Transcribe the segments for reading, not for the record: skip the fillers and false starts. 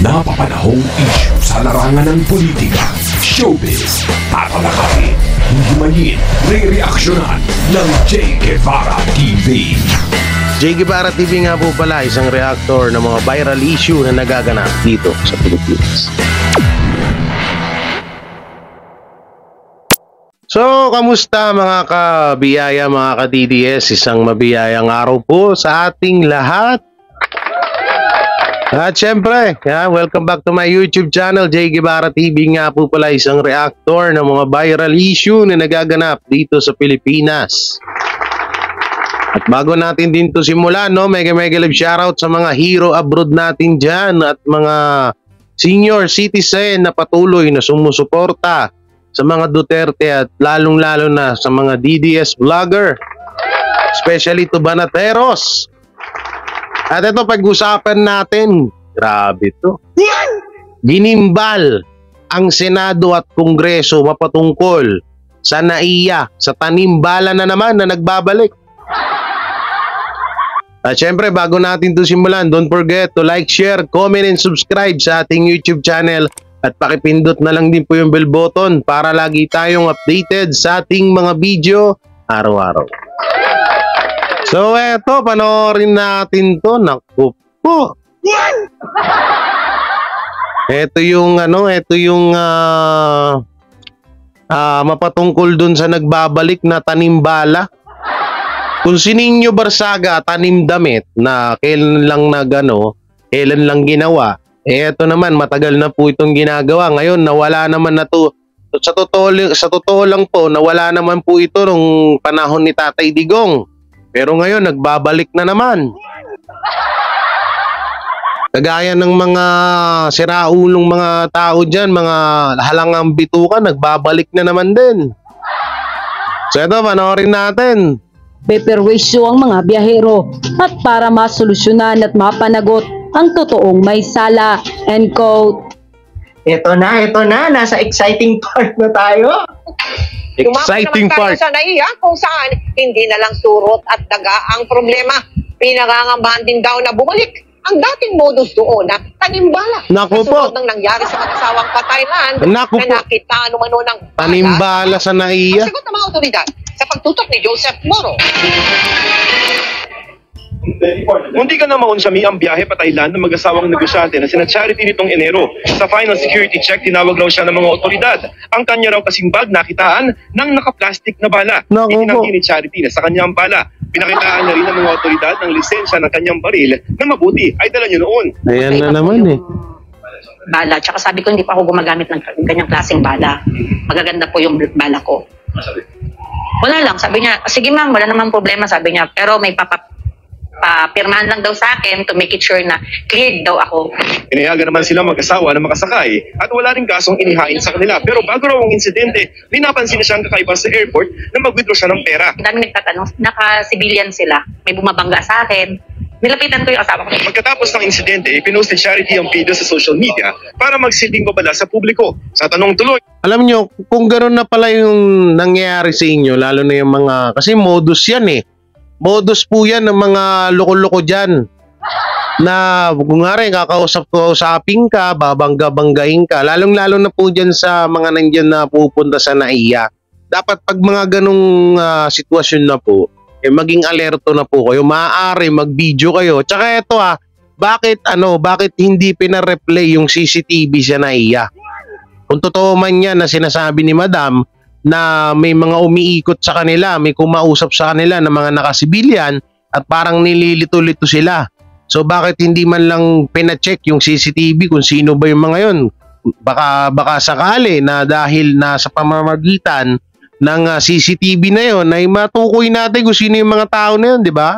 Napapanahong issue sa larangan ng politika, showbiz, tatalakayin, himayin, re-reaksyonan ng J. Guevara TV. J. Guevara TV nga po pala, isang reactor ng mga viral issue na nagaganap dito sa Pilipinas. So, kamusta mga kabiyaya, mga ka-DDS? Isang mabiyayang araw po sa ating lahat. At syempre, welcome back to my YouTube channel, J. Guevara TV nga po pala, isang reactor ng mga viral issue na nagaganap dito sa Pilipinas. At bago natin din to simulan, mega love shoutout sa mga hero abroad natin dyan at mga senior citizen na patuloy na sumusuporta sa mga Duterte at lalong-lalo na sa mga DDS vlogger, especially to Banateros. At ito, pag-usapan natin, grabe to. Ginimbal ang Senado at Kongreso mapatungkol sa NAIA, sa tanimbala na naman na nagbabalik. At syempre, bago natin to simulan, don't forget to like, share, comment, and subscribe sa ating YouTube channel. At pakipindot na lang din po yung bell button para lagi tayong updated sa ating mga video araw-araw. So eto, panoorin natin to. Naku po. Ito yung mapatungkol dun sa nagbabalik na tanimbala. Kung si Nino Barsaga tanim damit na kailan lang ginawa, eto naman matagal na po itong ginagawa. Ngayon nawala naman na to. Sa totoo lang po, nawala naman po ito nung panahon ni Tatay Digong. Pero ngayon, nagbabalik na naman. Kagaya ng mga siraulong mga tao dyan, mga halangang bituka, nagbabalik na naman din. So ito, panoorin natin. Peperwisyo ang mga biyahero at para masolusyonan at mapanagot ang totoong may sala. End quote. Ito na. Nasa exciting part na tayo. Exciting part. Sa NAIA kung saan hindi na lang surot at daga ang problema. Pinangangambahan din daw na bumalik ang dating modus doon na tanimbala. Naku po. Kasunod ng nangyari sa mag-asawang Thailand Naku na po. nakita umano ng Tanimbala sa NAIA. Ang sagot ng mga otoridad sa pagtutok ni Joseph Moro. Munti ka na maunsami ang biyahe pa Thailand ng mag-asawang negosyante na sina Charity nitong Enero. Sa final security check, tinawag raw siya ng mga otoridad. Ang kanya raw kasing bag nakitaan ng nakaplastik na bala. Itinanggi ni Charity na sa kanyang bala. Pinakitaan na rin ng mga otoridad ng lisensya ng kanyang baril na mabuti ay dala niya noon. Ayan na naman bala. Tsaka sabi ko, hindi pa ako gumagamit ng ganyang klaseng bala. Magaganda po yung bala ko. Wala lang. Sabi niya, sige ma'am, wala namang problema. Sabi niya, pero may pirmahan lang daw sa akin to make it sure na cleared daw ako. Inayagan naman sila mag-asawa na makasakay at wala rin kasong inihain sa kanila. Pero bago raw ang insidente, may napansin na siyang kakaiba sa airport na mag-withdraw siya ng pera. Ang daming nagtatanong, naka-civilian sila. May bumabangga sa akin. Nilapitan ko yung asawa ko. Pagkatapos ng insidente, pinost ni Charity ang video sa social media para magsilbing babala sa publiko. Sa tanong tuloy, alam nyo, kung gano'n na pala yung nangyayari sa inyo, lalo na yung mga, kasi modus yan modus po yan ng mga loko-loko dyan. Na kung nga rin, kakausapin ka, babangga-banggain ka. Lalong-lalo na po dyan sa mga nandyan na pupunta sa NAIA. Dapat pag mga ganong sitwasyon na po, maging alerto na po kayo. Maaari mag-video kayo. Tsaka ito bakit hindi pina-replay yung CCTV sa NAIA? Kung totoo man yan na sinasabi ni Madam, na may mga umiikot sa kanila, may kumausap sa kanila na mga nakasibilyan at parang nililito-lito sila. So bakit hindi man lang pina-check yung CCTV kung sino ba yung mga yon? Baka sakali na dahil nasa pamamagitan ng CCTV na yon ay matukoy natin kung sino yung mga tao na yun, di ba?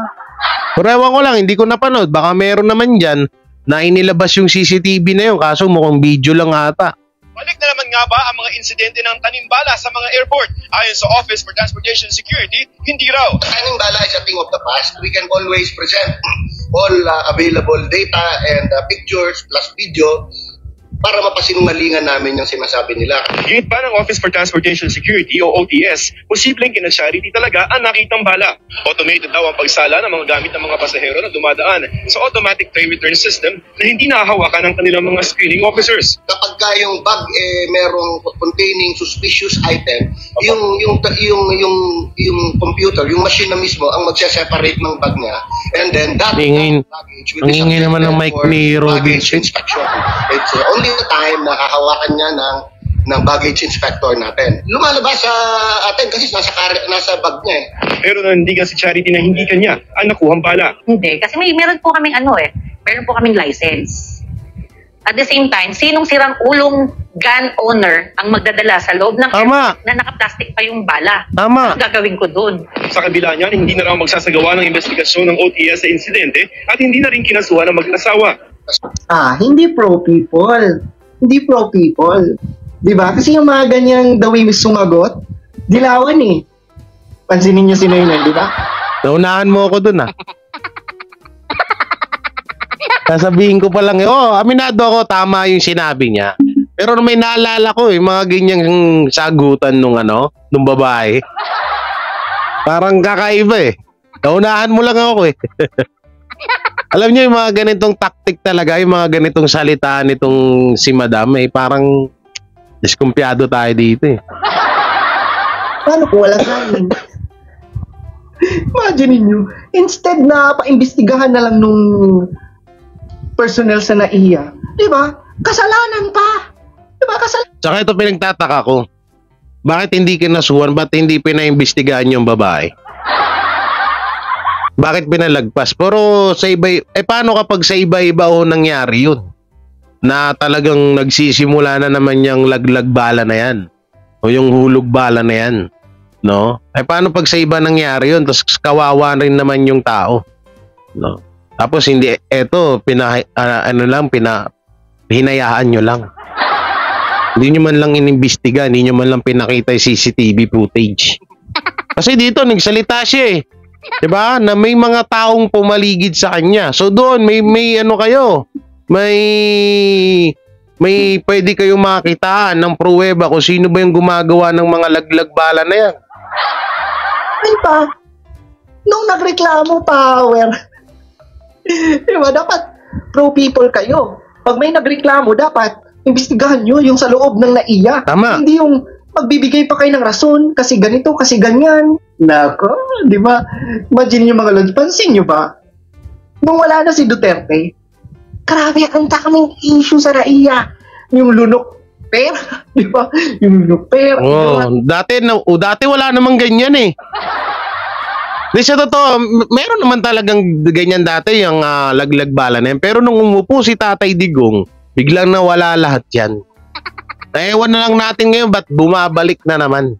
Pero ewan ko lang, hindi ko napanood. Baka meron naman dyan na inilabas yung CCTV na yun kaso mukhang video lang ata. balik na naman nga ba ang mga insidente ng tanimbala sa mga airport? Ayon sa Office for Transportation Security, hindi raw. Tanimbala is a thing of the past. We can always present all available data and pictures plus video para mapasinungalingan namin yung sinasabi nila. Gate pa ng Office for Transportation Security o OTS, posibleng kina Charity talaga ang nakitang bala. Automated daw ang pagsala ng mga gamit ng mga pasahero na dumadaan sa automatic tray return system na hindi nahahawakan ng kanilang mga screening officers. Kapag ka yung bag merong containing suspicious item, yung computer, yung machine na mismo ang magse-separate ng bag niya, and then that baggage will be Ang naman ng mic ni baggage Robin. inspection. It's only the time na hahawakan niya ng baggage inspector natin. Lumalabas sa atin kasi nasa bag niya eh. Pero nanindigan si Charity na hindi kanya ang nakuhang bala. Hindi, kasi meron po kaming meron po kaming license. At the same time, sinong sirang ulong gun owner ang magdadala sa loob ng Tama. airport na nakaplastic pa yung bala? Tama. Ano gagawin ko doon? Sa kabila niyan, hindi na raw magsasagawa ng investigasyon ng OTS sa insidente at hindi na rin kinasuhan ng mag-asawa. Hindi pro-people. Hindi pro-people. Diba? Kasi yung mga ganyang the way sumagot, dilawan eh. Pansinin nyo sino yun, diba? Naunahan mo ako dun Sasabihin ko pa lang, aminado ako, tama yung sinabi niya. Pero may naalala ko, mga ganyang sagutan nung babae. Parang kakaiba Naunahan mo lang ako Alam niyo yung mga ganitong tactic talaga, yung mga ganitong salita nitong si Madam, parang diskumpiyado tayo dito Paano kung wala kanin? Imagine nyo, instead na paimbestigahan na lang nung personnel sa NAIA, di ba? Kasalanan pa! Di ba? Saka ito pinagtataka ko, bakit hindi kinasuhan, ba't hindi pinaimbestigahan yung babae? Bakit pinalagpas? Pero sa iba, paano kapag sa iba-iba nangyari yun? Na talagang nagsisimula na naman yung laglag bala na yan. O yung hulog bala na yan. No? Paano pag sa iba nangyari yun? Tapos kawawa rin naman yung tao. No? Tapos hindi, hinayaan nyo lang. Hindi nyo man lang inimbestiga, hindi nyo man lang pinakita yung CCTV footage. Kasi dito, nagsalita siya Diba? Na may mga taong pumaligid sa kanya. So doon, may kayo. May pwede kayong makitaan ng pruweba kung sino ba yung gumagawa ng mga laglag bala na yan. Ay pa, nung nagreklamo, Power, diba, dapat pro-people kayo. Pag may nagreklamo, dapat imbestigahan nyo yung sa loob ng NAIA. Tama. Hindi yung magbibigay pa kayo ng rason, kasi ganito, kasi ganyan. Nako, di ba? Imagine yung mga lods, pansin nyo ba? Nung wala na si Duterte, grabe, ang daming issue sa NAIA. Yung lunok pera, di ba? Yung lunok pera. Dati wala namang ganyan Di sa totoo, meron naman talagang ganyan dati yung laglag bala na yan. Pero nung umupo si Tatay Digong, biglang nawala lahat yan. Ewan na lang natin ngayon, ba't bumabalik na naman?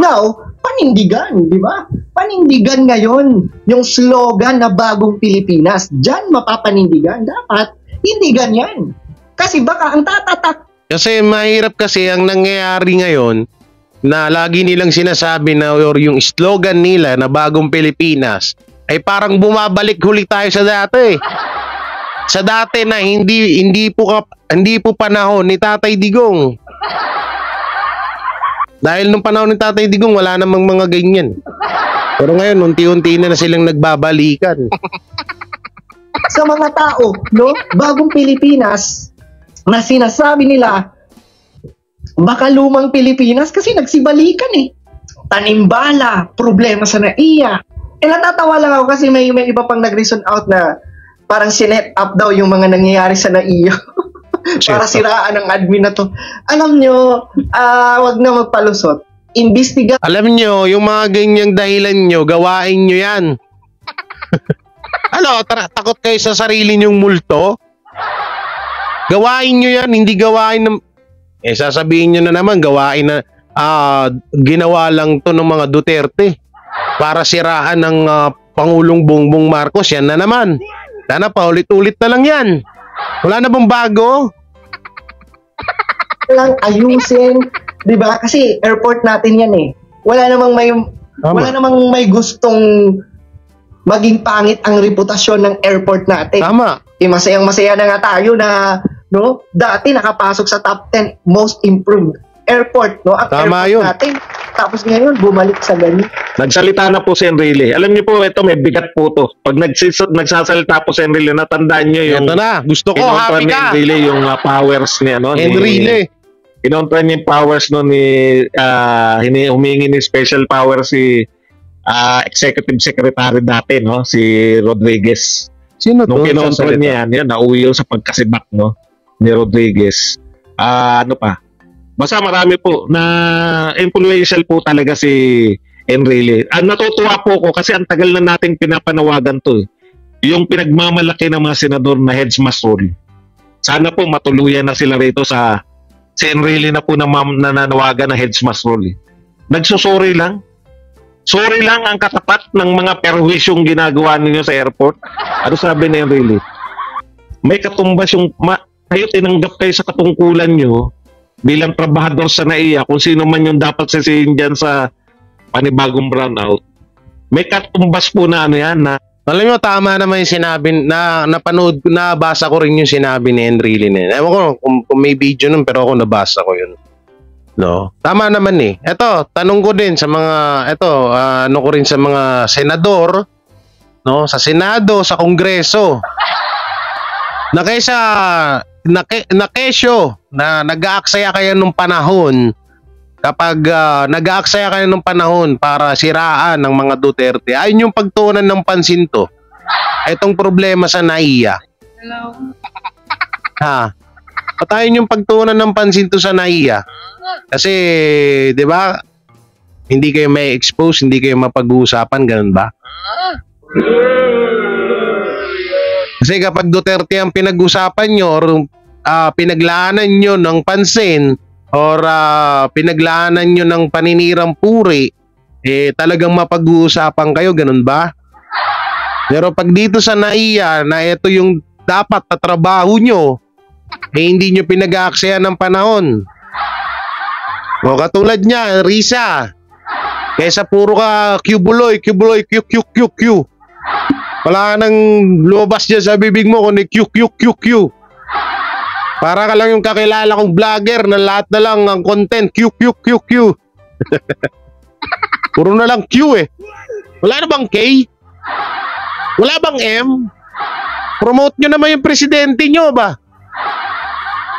Now, panindigan, di ba? Panindigan ngayon yung slogan na Bagong Pilipinas. Diyan mapapanindigan. Dapat, hindi ganyan. Kasi baka ang tatatak. Kasi mahirap kasi ang nangyayari ngayon na lagi nilang sinasabi na or yung slogan nila na Bagong Pilipinas ay parang bumabalik huli tayo sa dati. Sa dati na hindi po panahon ni Tatay Digong. Dahil nung panahon ni Tatay Digong wala namang mga ganyan. Pero ngayon unti-unti na silang nagbabalikan. Sa mga tao, no? Bagong Pilipinas na sinasabi nila baka lumang Pilipinas kasi nagsibalikan Tanimbala, problema sa NAIA. Natatawa lang ako kasi may iba pang nag-reason out na parang sinet up daw yung mga nangyayari sa NAIA. Para siraan ang admin na to. Alam nyo, wag na magpalusot. Imbestiga. Alam nyo, yung mga ganyang dahilan nyo, gawain nyo yan. Takot kayo sa sarili nyong multo? Gawain nyo yan, hindi gawain ng... sasabihin nyo na naman, gawain na ginawa lang to ng mga Duterte para siraan ng Pangulong Bongbong Marcos. Yan na naman. Sana paulit-ulit na lang yan. Wala na bang bago? Lang ayusin, 'di ba? Kasi airport natin 'yan Wala namang may gustong maging pangit ang reputasyon ng airport natin. Tama. Masayang-masaya na nga tayo na dati nakapasok sa top 10 most improved airport, ang Tama airport yun. natin. Tapos ngayon bumalik sa ganun. Nagsalita na po si Enrile. Alam niyo po, ito may bigat po to. Pag nagsasalita po si Enrile, natandaan niyo yung Ito na, gusto ko, kinontra happy ni ka. Enrile yung powers niya, no? Enrile. Kinontra niya yung powers no ni humingi ni special power si executive secretary dati, no? Si Rodriguez. Sino to? Nung kinontra niya yan, nauwi yun sa pagkasibak, no? Ni Rodriguez. Ano pa? Basta marami po na influential po talaga si Enrile. Natutuwa po ko kasi ang tagal na nating pinapanawagan to. Yung pinagmamalaki ng mga senador na heads must roll. Sana po matuluyan na sila rito sa si Enrile na po na nananawagan na heads must roll. Nagsusuri lang. Sorry lang ang katapat ng mga perwisyong ginagawa ninyo sa airport. Ano sabi ni Enrile? May katumbas yung kayo tinanggap kayo sa katungkulan nyo bilang trabahador sa NAIA, kung sino man yung dapat sisihin dyan sa panibagong brownout, may katumbas po na ano yan na alam mo, tama naman yung sinabi, napanood, nabasa ko rin yung sinabi ni Enrile na yun. Ewan ko kung may video nun, pero ako nabasa ko yun. No? Tama naman eh. Ito, tanong ko din sa mga, ano ko rin sa mga senador, no? Sa Senado, sa Kongreso, na kaysa kesyo na nag-aaksaya kayo nung panahon kapag nag-aaksaya kayo nung panahon para siraan ng mga Duterte, ayun yung pagtuunan ng pansin to. Itong problema sa NAIA. Hello? Ha? Patayin yung pagtuunan ng pansin to sa NAIA. Kasi, di ba, hindi kayo may expose, hindi kayo mapag-uusapan, ganun ba? Kasi kapag Duterte ang pinag-usapan nyo or pinaglaanan nyo ng pansin or pinaglaanan nyo ng paninirang puri, talagang mapag-uusapan kayo, ganun ba? Pero pag dito sa NAIA na ito yung dapat na trabaho nyo, hindi nyo pinag-aaksaya ng panahon. O katulad niya, Risa, kaysa puro ka Q-buloy, Q. Wala nang lumabas dyan sa bibig mo kundi Q. Para ka lang yung kakilala kong vlogger na lahat na lang ang content Q. Puro na lang Q eh. Wala na bang K? Wala bang M? Promote nyo naman yung presidente nyo ba?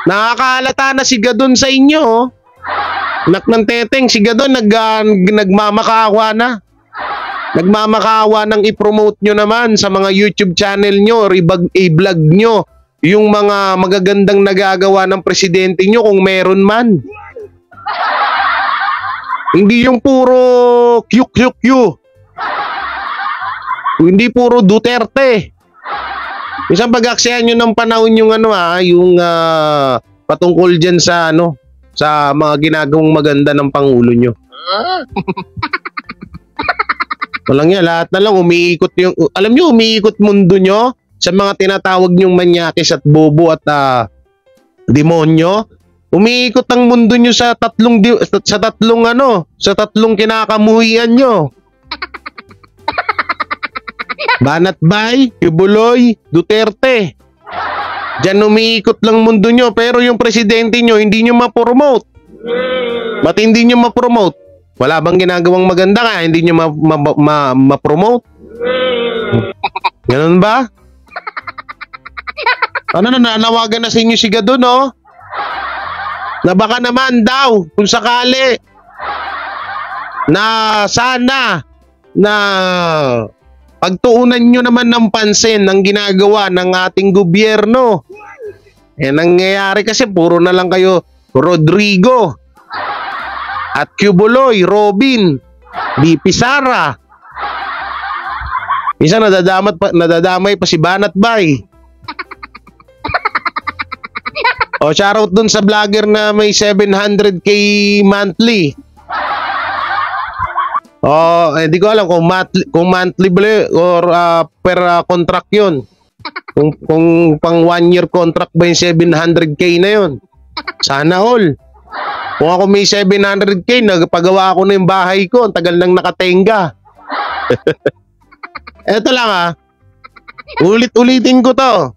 Nakakahalata na si Gadon sa inyo, oh. Nak ng teteng, si Gadon nagmamakawa na. Nagmamakawa ng i-promote nyo naman sa mga YouTube channel nyo or i-vlog nyo yung mga magagandang nagagawa ng presidente nyo kung meron man. Hindi yung puro Q. Hindi puro Duterte. Isang pag-aksayan nyo ng panahon yung yung patungkol dyan sa sa mga ginagawang maganda ng Pangulo nyo. Walang yan, lahat na lang umiikot yung, alam nyo, umiikot mundo nyo sa mga tinatawag nyong manyakis at bobo at demonyo. Umiikot ang mundo nyo sa tatlong kinakamuhian nyo. Banatbay, Kibuloy, Duterte. Diyan umiikot lang mundo nyo, pero yung presidente nyo hindi nyo ma-promote. Ba't hindi nyo ma-promote? Wala bang ginagawang maganda ka? Hindi nyo ma-promote? Ganun ba? Ano na, nanawagan na sa inyo si Gadon, no? Na baka naman daw, kung sakali, na sana, na pagtuunan nyo naman ng pansin ng ginagawa ng ating gobyerno. Nangyayari kasi puro na lang kayo Rodrigo at Cubuloy, Robin, BP Sara. Isa nadadamay pa si Banatbay. O shoutout dun sa vlogger na may 700k monthly. Di ko alam kung monthly or per contract yun. Kung pang 1 year contract ba yung 700k na yun. Sana all. Kung ako may 700k, nagpagawa ako na yung bahay ko. Ang tagal nang nakatenga. Eto lang ulit-ulitin ko to.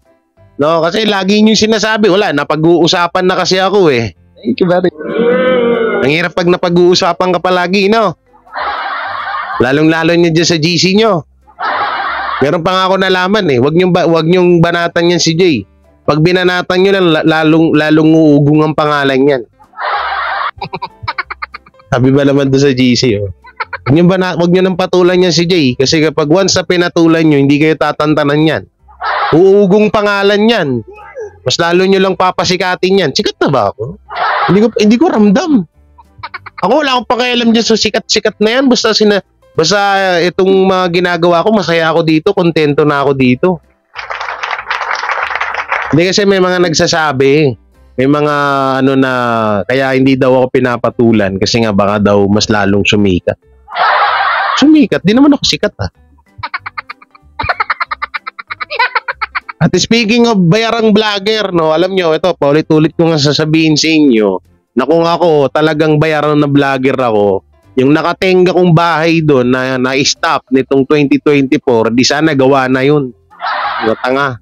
No, kasi lagi niyo sinasabi, wala, napag-uusapan na kasi ako eh. Thank you very much. Ang hirap pag napag-uusapan ka palagi, no? Lalong-lalo niyo dyan sa GC nyo. Meron pa nga ako nalaman eh. Wag niyong banatan yan si Jay. Pag binanatan nyo lang, lalong uugong ang pangalan yan. Sabi ba naman doon sa GC, oh. Wag nyo nang patulan yan si Jay. Kasi kapag once na pinatulan nyo, hindi kayo tatantanan yan. Uugong pangalan yan. Mas lalo nyo lang papasikatin yan. Sikat na ba ako? Hindi ko ramdam. Ako wala akong pakialam dyan sa sikat-sikat na yan. Basta itong mga ginagawa ko, masaya ako dito, kontento na ako dito. Hindi kasi may mga nagsasabi, may mga na kaya hindi daw ako pinapatulan kasi nga baka daw mas lalong sumikat. Sumikat? Di naman ako sikat At speaking of bayarang vlogger, no, alam nyo, ito, paulit-ulit ko nga sasabihin sa inyo na kung ako talagang bayaran na vlogger ako, yung nakatenga kong bahay doon na na-stop nitong 2024, di sana gawa na yun. Tanga.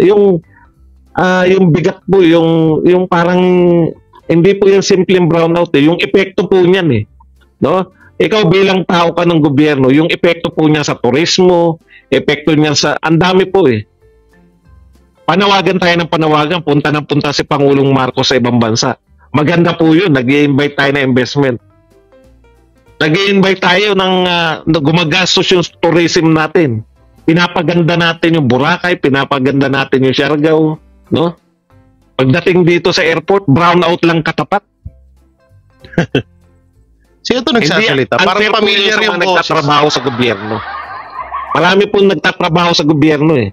Yung bigat po, yung parang hindi po yung simpleng brownout eh. Yung epekto po niyan eh. No? Ikaw bilang tao ka ng gobyerno, yung epekto po niya sa turismo, epekto niya sa, ang dami po eh. Panawagan tayo ng panawagan, punta si Pangulong Marcos sa ibang bansa. Maganda po yun, nag-i-invite tayo ng investment. Nag-i-invite tayo ng gumagastos yung tourism natin. Pinapaganda natin yung Boracay, pinapaganda natin yung Siargao, no? Pagdating dito sa airport, brownout lang katapat. Sino ito nagsasalita? Parang familiar yung boses. Nagtatrabaho sa gobyerno. Marami pong nagtatrabaho sa gobyerno eh.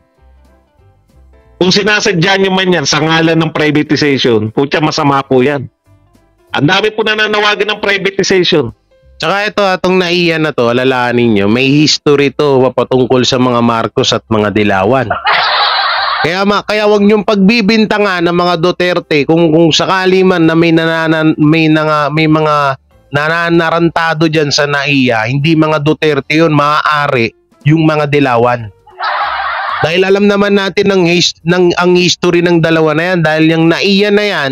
Kung sinasadya nyo man yan sa ngalan ng privatization, putya masama po yan. Ang dami po nananawagan ng privatization. Tsaka ito, atong naiyan na to, alalahanin nyo, may history to patungkol sa mga Marcos at mga Dilawan. Kaya wag niyong pagbibintangan ng mga Duterte kung sakali man na may mga nananarantado dyan sa NAIA, hindi mga Duterte yun, maaari yung mga Dilawan. Dahil alam naman natin ang history ng dalawa na yan, dahil yung NAIA na yan,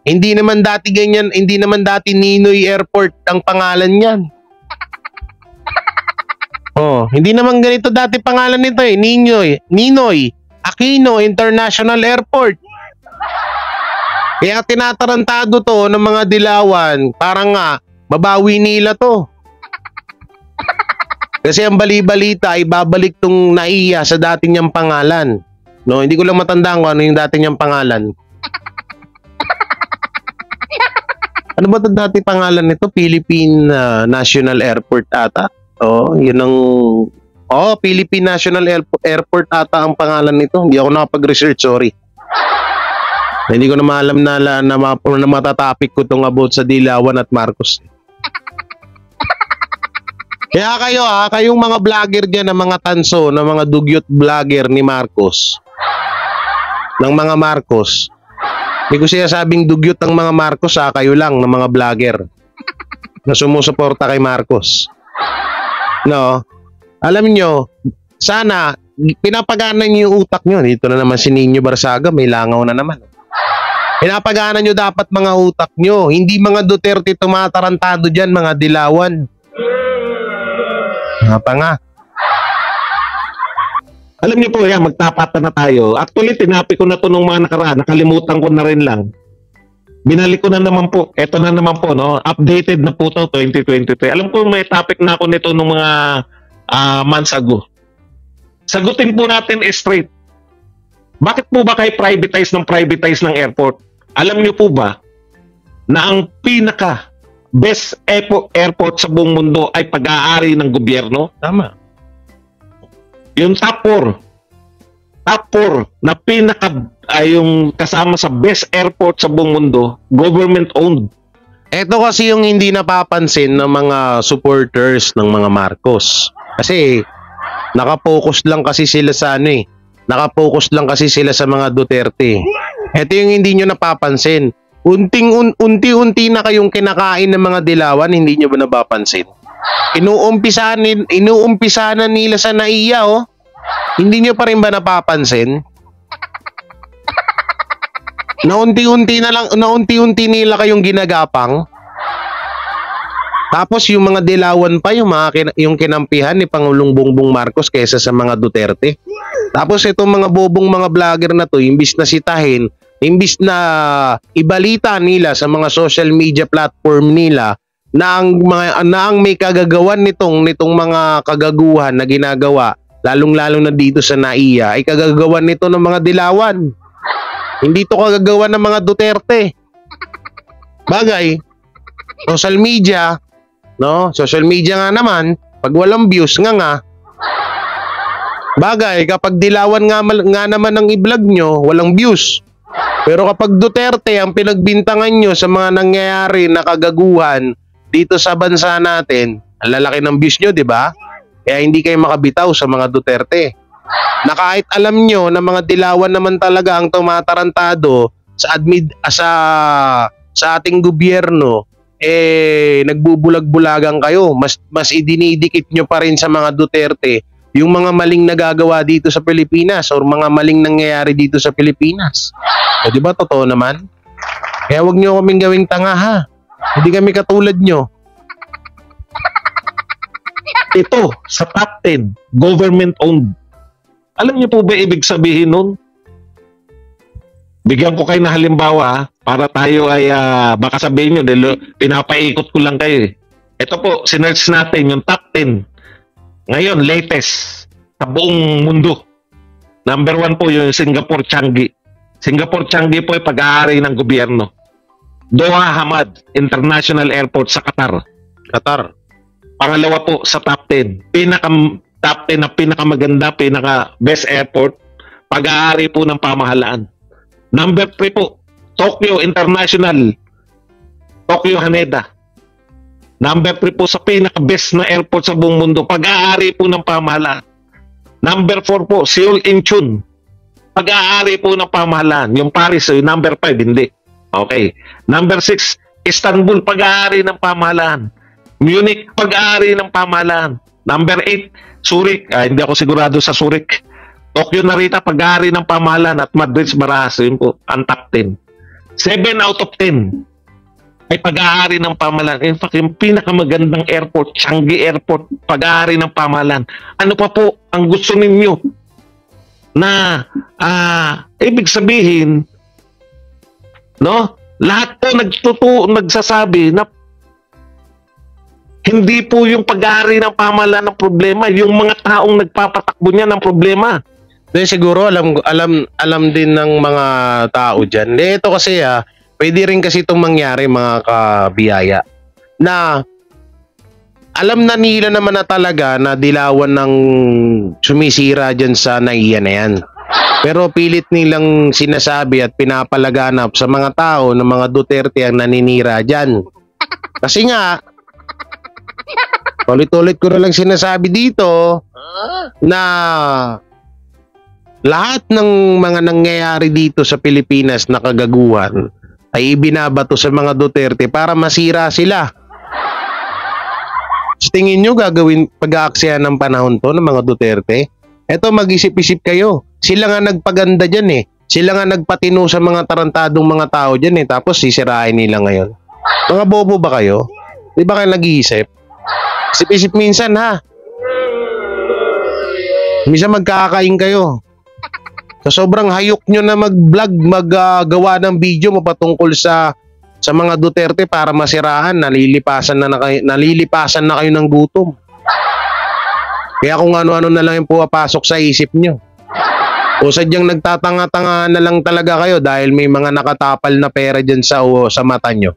hindi naman dati ganyan, hindi naman dati Ninoy Airport ang pangalan niyan. Hindi naman ganito dati pangalan nito eh, Ninoy Aquino International Airport. Kaya tinatarantado to ng mga Dilawan, parang nga mabawi nila to. Kasi ang bali-balita ay babalik tong NAIA sa dati niyang pangalan. No, hindi ko lang matandaan kung ano yung dati niyang pangalan. Ano ba ito dati pangalan nito? Philippine National Airport ata. Yun ang Philippine National Airport ata ang pangalan nito. Hindi ako nakapag-research, sorry. Hindi ko na maalam na matatapik ko itong about sa Dilawan at Marcos. Kaya kayong mga vlogger dyan, ng mga tanso, ng mga dugyot vlogger ni Marcos, ng mga Marcos, hindi ko siya sabing dugyot ang mga Marcos, kayo lang ng mga vlogger na sumusuporta kay Marcos. No? Alam nyo, sana pinapagana nyo yung utak nyo. Dito na naman si Nino Barsaga, may langaw na naman. Pinapagana nyo dapat mga utak nyo. Hindi mga Duterte tumatarantado dyan, mga Dilawan. Nga pa nga. Alam niyo po, magtapatan na tayo. Actually, tinapi ko na to nung mga nakaraan. Nakalimutan ko na rin lang. Binalik ko na naman po. Ito na naman po, no? Updated na po to 2023. Alam ko may topic na ako nito nung mga months ago. Sagutin po natin straight. Bakit po ba kayo privatize ng airport? Alam niyo po ba na ang pinaka best airport sa buong mundo ay pag-aari ng gobyerno? Tama. Yung top 4 na yung kasama sa best airport sa buong mundo, government owned. Ito kasi yung hindi napapansin ng mga supporters ng mga Marcos. Kasi nakapokus lang kasi sila sa nakapokus lang kasi sila sa mga Duterte. Ito yung hindi nyo napapansin. Unti-unti na kayong kinakain ng mga Dilawan, hindi nyo ba napapansin? Inuumpisa na nila sa NAIA, oh. Hindi nyo pa rin ba napapansin? Naunti-unti nila kayong ginagapang. Tapos yung mga dilawan pa, yung kinampihan ni Pangulong Bongbong Marcos kaysa sa mga Duterte. Tapos itong mga bobong mga vlogger na to, imbis na sitahin, imbis na ibalita nila sa mga social media platform nila na ang may kagagawan nitong mga kagaguhan na ginagawa, lalong-lalo na dito sa NAIA, ay kagagawan nito ng mga dilawan. Hindi to kagagawan ng mga Duterte. Bagay, social media, no? Social media nga naman, pag walang views nga. Bagay, kapag dilawan nga naman ang i-vlog nyo, walang views. Pero kapag Duterte ang pinagbintangan nyo sa mga nangyayari na kagaguhan dito sa bansa natin, ang lalaki ng views nyo, di ba? Kaya hindi kayo makabitaw sa mga Duterte. Na kahit alam nyo na mga dilawan naman talaga ang tumatarantado sa ating gobyerno, nagbubulag-bulagan kayo. Mas idinidikit nyo pa rin sa mga Duterte yung mga maling nagagawa dito sa Pilipinas or mga maling nangyayari dito sa Pilipinas. O di ba totoo naman? Kaya wag nyo kaming gawing tanga, ha. Hindi kami katulad nyo. Ito, sa top 10, government-owned. Alam niyo po ba ibig sabihin nun? Bigyan ko kayo na halimbawa para tayo ay baka sabihin nyo dahil pinapaikot ko lang kayo. Ito po, sinerch natin yung top 10. Ngayon, latest sa buong mundo. Number 1 po yung Singapore Changi. Singapore Changi po ay pag-aari ng gobyerno. Doha Hamad International Airport sa Qatar. Pangalawa po sa top 10. Top 10 na pinakamaganda, best airport, pag-aari po ng pamahalaan. Number 3 po, Tokyo International, Tokyo Haneda. Number 3 po sa pinaka-best na airport sa buong mundo, pag-aari po ng pamahalaan. Number 4 po, Seoul Incheon, pag-aari po ng pamahalaan. Yung Paris, yung number 5, hindi. Okay. Number 6, Istanbul, pag-aari ng pamahalaan. Munich, pag-aari ng pamahalaan. Number 8, Zurich, hindi ako sigurado sa Zurich. Tokyo Narita, pag-aari ng pamahalaan, at Madrid Barajas, yun po, ang top 10. 7 out of 10 ay pag-aari ng pamahalaan. In fact, yung pinakamagandang airport, Changi Airport, pag-aari ng pamahalaan. Ano pa po ang gusto ninyo? Na, ibig sabihin, no? Lahat po nagsasabi na hindi po yung pag-aari ng pamahalaan ng problema, yung mga taong nagpapatakbo niya ng problema. Siguro alam din ng mga tao diyan. Ito kasi pwede rin kasi itong mangyari, mga kabiyaya, na alam na nila naman na talaga na dilawan ng sumisira dyan sa NAIA na yan. Pero pilit nilang sinasabi at pinapalaganap sa mga tao na mga Duterte ang naninira dyan. Kasi nga, ulit-ulit ko na lang sinasabi dito na lahat ng mga nangyayari dito sa Pilipinas na kagaguhan ay ibinabato sa mga Duterte para masira sila. Sa tingin nyo gagawin pag-aaksaya ng panahon to ng mga Duterte? Eto, mag-isip-isip kayo. Sila nga nagpaganda dyan eh. Sila nga nagpatino sa mga tarantadong mga tao dyan eh. Tapos sisirain nila ngayon. Mga bobo ba kayo? Di ba kayo nag-iisip? Isip-isip minsan, ha? Minsan magkakain kayo. Sa sobrang hayok nyo na mag-vlog, maggawa ng video mo patungkol sa mga Duterte para masirahan, nalilipasan na kayo ng gutom. Kaya kung ano-ano na lang yung pumapasok sa isip nyo. O sadyang nagtatanga-tanga na lang talaga kayo dahil may mga nakatapal na pera dyan sa mata nyo,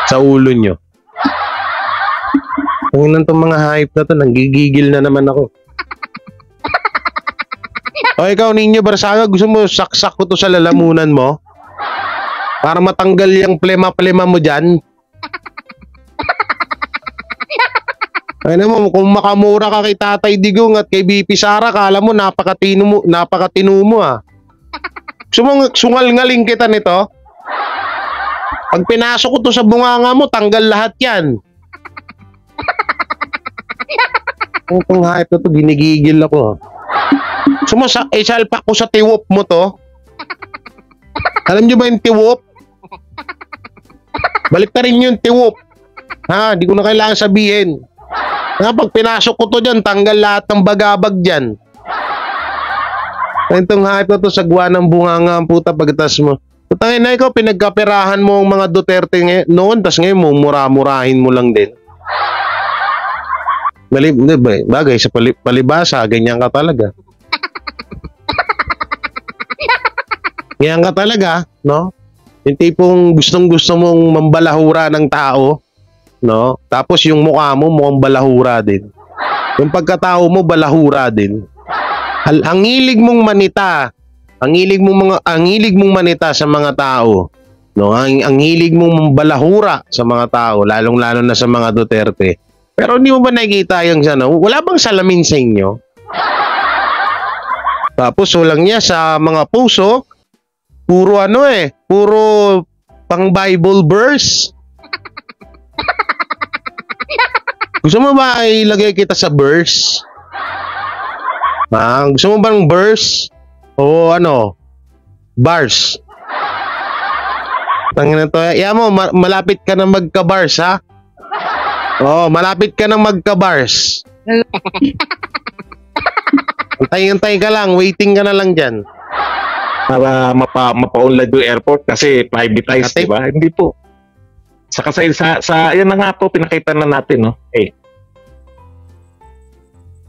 sa ulo nyo. Kung ilan itong mga hype na to, nanggigigil na naman ako. O ikaw, Ninyo Barsaga, gusto mo saksak ko to sa lalamunan mo? Para matanggal yung plema-plema mo dyan? Ay naman, kung makamura ka kay Tatay Digong at kay BP Sara, kala mo napakatino mo ah. Sungal-ngaling kita nito. Pag pinasok ko to sa bunganga mo, tanggal lahat yan. Itong hype na to, ginigigil ako. Isalpak ko sa tiwop mo to. Alam nyo ba yung tiwop? Balik na rin yung tiwop. Ha, di ko na kailangan sabihin. Pag pinasok ko to dyan, tanggal lahat ng bagabag dyan. Itong hype na to, sagwa ng bunganga ang puta pagkatas mo. Putangin na ikaw, pinagkaperahan mo ang mga Duterte noon, tas ngayon mo, mura-murahin mo lang din. Bagay, sa palibasa, ganyan ka talaga. Ganyan ka talaga, no? Yung tipong gustong-gusto mong mambalahura ng tao, no? Tapos yung mukha mo, mukhang balahura din. Yung pagkatao mo, balahura din. Ang hilig mong manita, ang hilig mong manita sa mga tao, no? Ang hilig mong balahura sa mga tao, lalong-lalo na sa mga Duterte. Pero hindi mo ba nakikita yung wala bang salamin sa inyo? Tapos walang niya sa mga puso, puro puro pang Bible verse. Gusto mo ba ilagay kita sa verse? Gusto mo bang verse? O bars? Tangina to. Mo, malapit ka na magka-bars, ha? Malapit ka na magka-bars. Antay ka lang, waiting ka na lang dyan. Para mapa-unlad yung airport kasi privatized, di ba? Hindi po. Saka yan na nga po, pinakita na natin, no?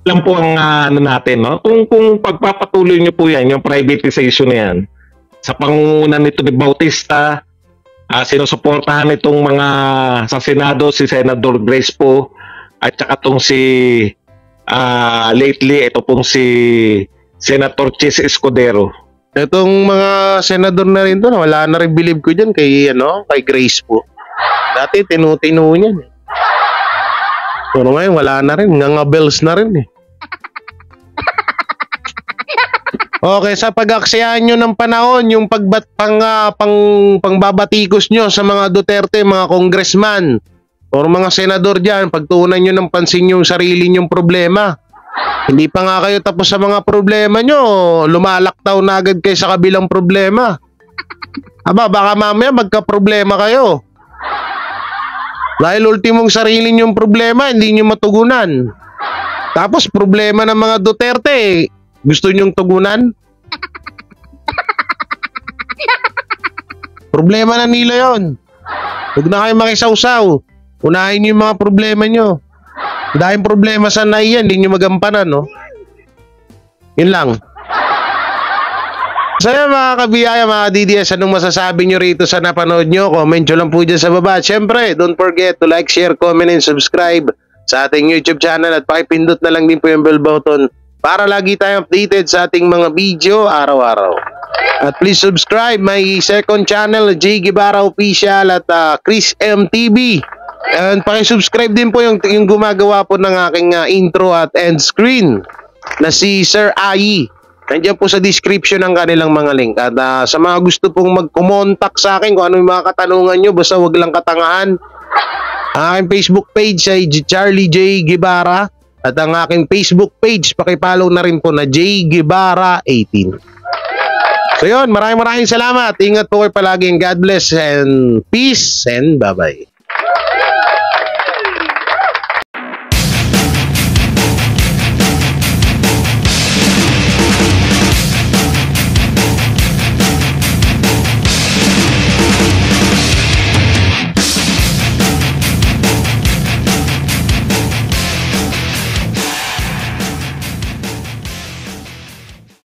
Alam po ang natin, no? Kung pagpapatuloy nyo po yan, yung privatization na yan, sa pangunguna nito ni Bautista, sinusuportahan itong mga sa Senado, si Senador Grace po, at saka itong lately, ito pong si Senator Chis Escudero. Itong mga senador na rin doon, wala na rin believe ko dyan kay Grace po. Dati tinutino niyan. Pero ngayon wala na rin, ngangabels na rin eh. Okay, sa pag-aksyahan nyo ng panahon, yung pangbabatikos nyo sa mga Duterte, mga congressman, o mga senador dyan, pagtuunan nyo ng pansin yung sarili nyong problema. Hindi pa nga kayo tapos sa mga problema nyo, lumalaktaw na agad kayo sa kabilang problema. Baka mamaya magka-problema kayo. Dahil ultimong sarili nyong problema, hindi nyo matugunan. Tapos problema ng mga Duterte, gusto nyong tugunan? Problema na nila yon. Huwag na kayo makisawsaw. Unahin nyo yung mga problema nyo. Dahil problema sa naiyan, hindi nyo magampanan, no? Yun lang. So yan mga kabiyaya, mga DDS, anong masasabi nyo rito sa napanood nyo? Comment nyo lang po dyan sa baba. At syempre, don't forget to like, share, comment, and subscribe sa ating YouTube channel. At pakipindot na lang din po yung bell button para lagi tayong updated sa ating mga video araw-araw. At please subscribe my second channel, J. Guevara Official at Chris MTV. And pakisubscribe din po yung gumagawa po ng aking intro at end screen na si Sir Ayi. Nandiyan po sa description ng kanilang mga link. At sa mga gusto pong mag-contact sa akin kung ano yung mga katanungan nyo, basta wag lang katangahan. Ang aking Facebook page ay Charlie J. Guevara. At ang aking Facebook page, pakipollow na rin po na J. Guevara 18. So yun, maraming salamat. Ingat po kayo palagi. God bless and peace and bye-bye.